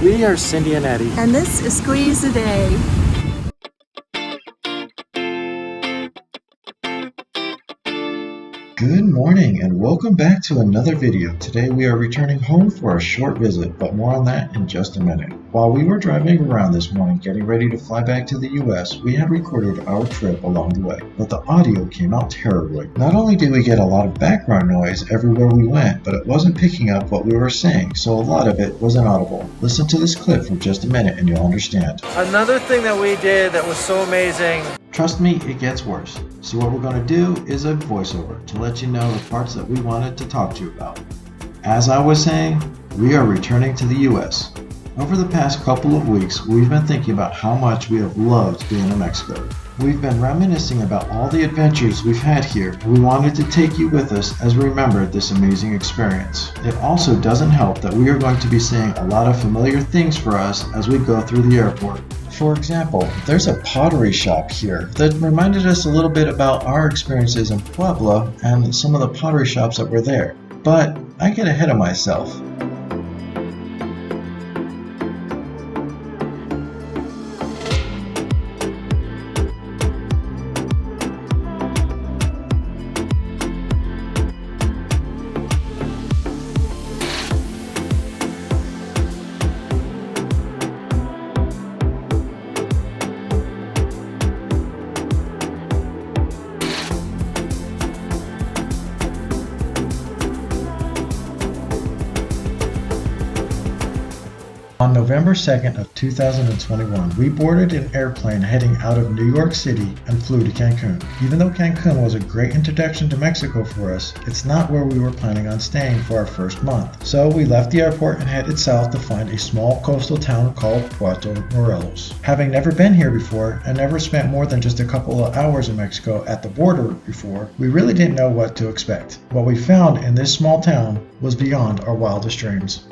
We are Cindy and Eddie. And this is Squeeze a Day. Good morning and welcome back to another video. Today we are returning home for a short visit, but more on that in just a minute. While we were driving around this morning getting ready to fly back to the US, we had recorded our trip along the way, but the audio came out terribly. Not only did we get a lot of background noise everywhere we went, but it wasn't picking up what we were saying, so a lot of it was inaudible. Listen to this clip for just a minute and you'll understand. Another thing that we did that was so amazing. Trust me, it gets worse. So what we're going to do is a voiceover to let you know the parts that we wanted to talk to you about. As I was saying, we are returning to the US. Over the past couple of weeks, we've been thinking about how much we have loved being in Mexico. We've been reminiscing about all the adventures we've had here, and we wanted to take you with us as we remembered this amazing experience. It also doesn't help that we are going to be seeing a lot of familiar things for us as we go through the airport. For example, there's a pottery shop here that reminded us a little bit about our experiences in Puebla and some of the pottery shops that were there. But I get ahead of myself. On November 2nd of 2021, we boarded an airplane heading out of New York City and flew to Cancun. Even though Cancun was a great introduction to Mexico for us, it's not where we were planning on staying for our first month. So we left the airport and headed south to find a small coastal town called Puerto Morelos. Having never been here before and never spent more than just a couple of hours in Mexico at the border before, we really didn't know what to expect. What we found in this small town was beyond our wildest dreams.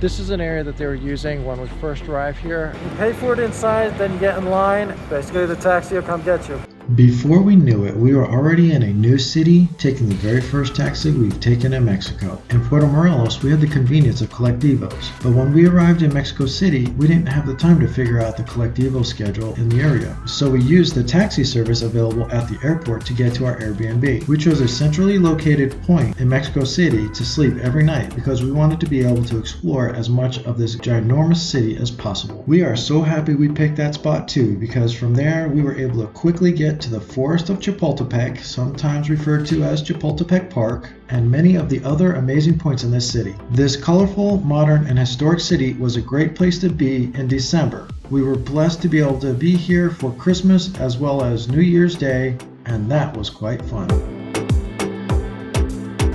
This is an area that they were using when we first arrived here. You pay for it inside, then you get in line. Basically, the taxi will come get you. Before we knew it, we were already in a new city, taking the very first taxi we've taken in Mexico. In Puerto Morelos, we had the convenience of colectivos, but when we arrived in Mexico City, we didn't have the time to figure out the colectivo schedule in the area. So we used the taxi service available at the airport to get to our Airbnb. We chose a centrally located point in Mexico City to sleep every night because we wanted to be able to explore as much of this ginormous city as possible. We are so happy we picked that spot too, because from there we were able to quickly get to the forest of Chapultepec, sometimes referred to as Chapultepec Park, and many of the other amazing points in this city. This colorful, modern, and historic city was a great place to be in December. We were blessed to be able to be here for Christmas as well as New Year's Day, and that was quite fun.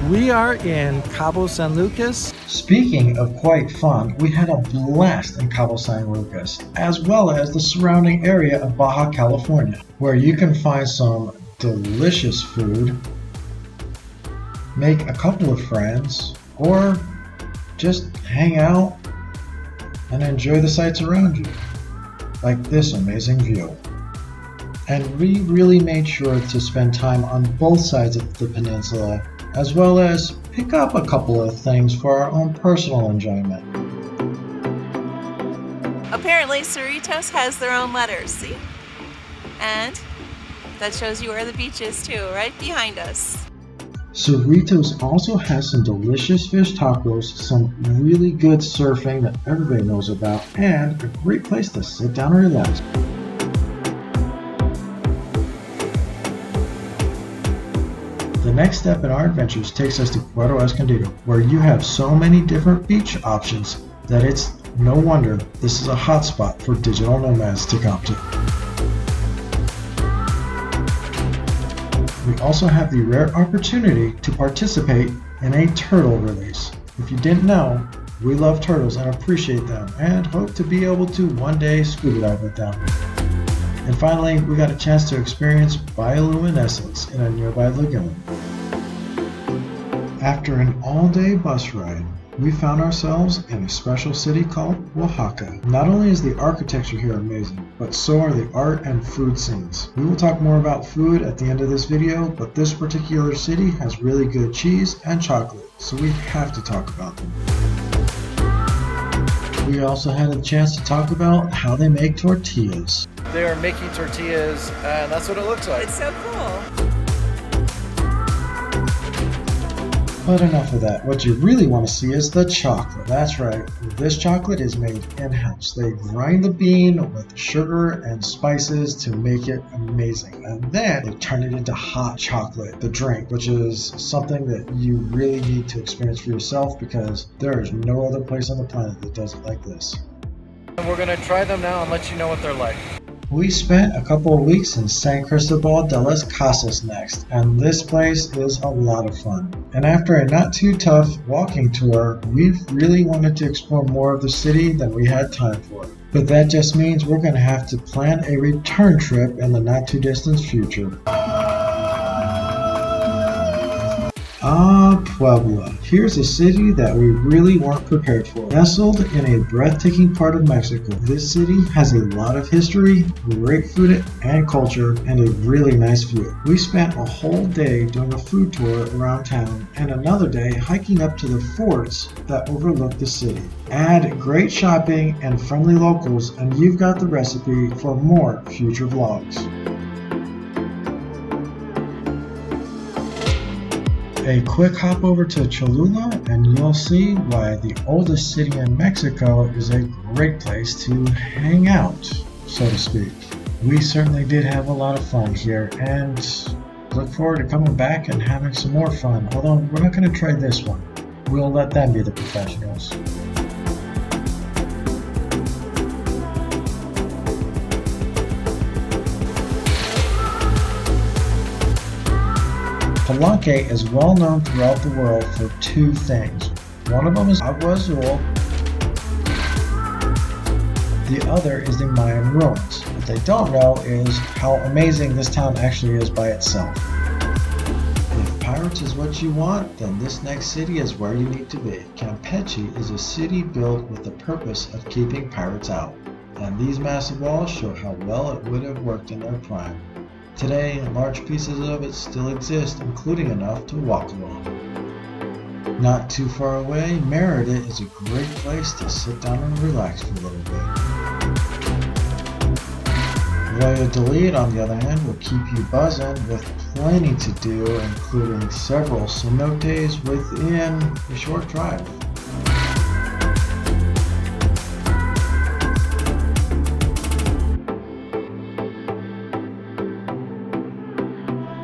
We are in Cabos San Lucas. Speaking of quite fun, we had a blast in Cabos San Lucas, as well as the surrounding area of Baja California, where you can find some delicious food, make a couple of friends, or just hang out and enjoy the sights around you, like this amazing view. And we really made sure to spend time on both sides of the peninsula, as well as pick up a couple of things for our own personal enjoyment. Apparently, Cerritos has their own letters, see? And that shows you where the beach is too, right behind us. Cerritos also has some delicious fish tacos, some really good surfing that everybody knows about, and a great place to sit down and relax. The next step in our adventures takes us to Puerto Escondido, where you have so many different beach options that it's no wonder this is a hotspot for digital nomads to come to. We also have the rare opportunity to participate in a turtle release. If you didn't know, we love turtles and appreciate them and hope to be able to one day scuba dive with them. And finally, we got a chance to experience bioluminescence in a nearby lagoon. After an all-day bus ride, we found ourselves in a special city called Oaxaca. Not only is the architecture here amazing, but so are the art and food scenes. We will talk more about food at the end of this video, but this particular city has really good cheese and chocolate, so we have to talk about them. We also had a chance to talk about how they make tortillas. They are making tortillas, and that's what it looks like. It's so cool. But enough of that. What you really want to see is the chocolate. That's right. This chocolate is made in-house. They grind the bean with sugar and spices to make it amazing. And then they turn it into hot chocolate, the drink, which is something that you really need to experience for yourself because there is no other place on the planet that does it like this. And we're going to try them now and let you know what they're like. We spent a couple of weeks in San Cristobal de las Casas next, and this place is a lot of fun. And after a not too tough walking tour, we really wanted to explore more of the city than we had time for. But that just means we're going to have to plan a return trip in the not too distant future. Puebla. Here's a city that we really weren't prepared for. Nestled in a breathtaking part of Mexico, this city has a lot of history, great food and culture, and a really nice view. We spent a whole day doing a food tour around town and another day hiking up to the forts that overlook the city. Add great shopping and friendly locals and you've got the recipe for more future vlogs. A quick hop over to Cholula and you'll see why the oldest city in Mexico is a great place to hang out, so to speak. We certainly did have a lot of fun here and look forward to coming back and having some more fun, although we're not going to try this one. We'll let them be the professionals. Palenque is well known throughout the world for two things. One of them is Agua Azul. The other is the Mayan ruins. What they don't know is how amazing this town actually is by itself. If pirates is what you want, then this next city is where you need to be. Campeche is a city built with the purpose of keeping pirates out. And these massive walls show how well it would have worked in their prime. Today, large pieces of it still exist, including enough to walk along. Not too far away, Merida is a great place to sit down and relax for a little bit. Valladolid, on the other hand, will keep you buzzing with plenty to do, including several cenotes within a short drive.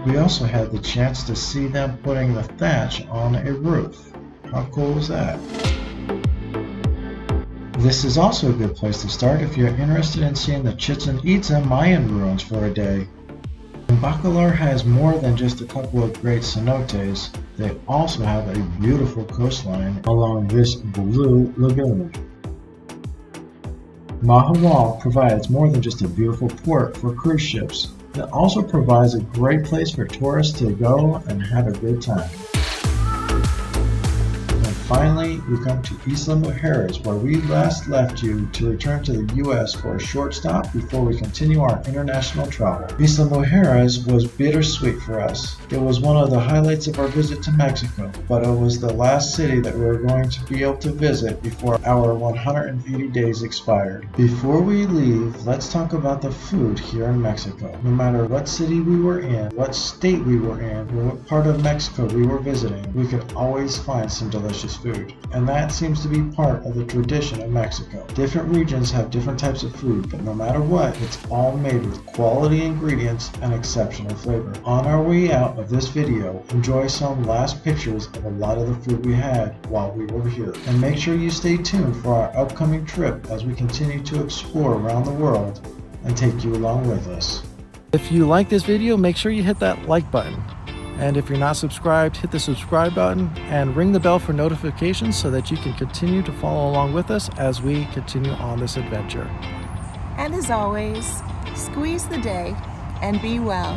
We also had the chance to see them putting the thatch on a roof. How cool was that? This is also a good place to start if you're interested in seeing the Chichen Itza Mayan ruins for a day. Bacalar has more than just a couple of great cenotes. They also have a beautiful coastline along this blue lagoon. Mahahual provides more than just a beautiful port for cruise ships. It also provides a great place for tourists to go and have a good time. And finally, we come to Isla Mujeres, where we last left you to return to the US for a short stop before we continue our international travel. Isla Mujeres was bittersweet for us. It was one of the highlights of our visit to Mexico, but it was the last city that we were going to be able to visit before our 180 days expired. Before we leave, let's talk about the food here in Mexico. No matter what city we were in, what state we were in, or what part of Mexico we were visiting, we could always find some delicious food. And that seems to be part of the tradition of Mexico. Different regions have different types of food, but no matter what, it's all made with quality ingredients and exceptional flavor. On our way out of this video, enjoy some last pictures of a lot of the food we had while we were here. And make sure you stay tuned for our upcoming trip as we continue to explore around the world and take you along with us. If you like this video, make sure you hit that like button. And if you're not subscribed, hit the subscribe button and ring the bell for notifications so that you can continue to follow along with us as we continue on this adventure. And as always, squeeze the day and be well.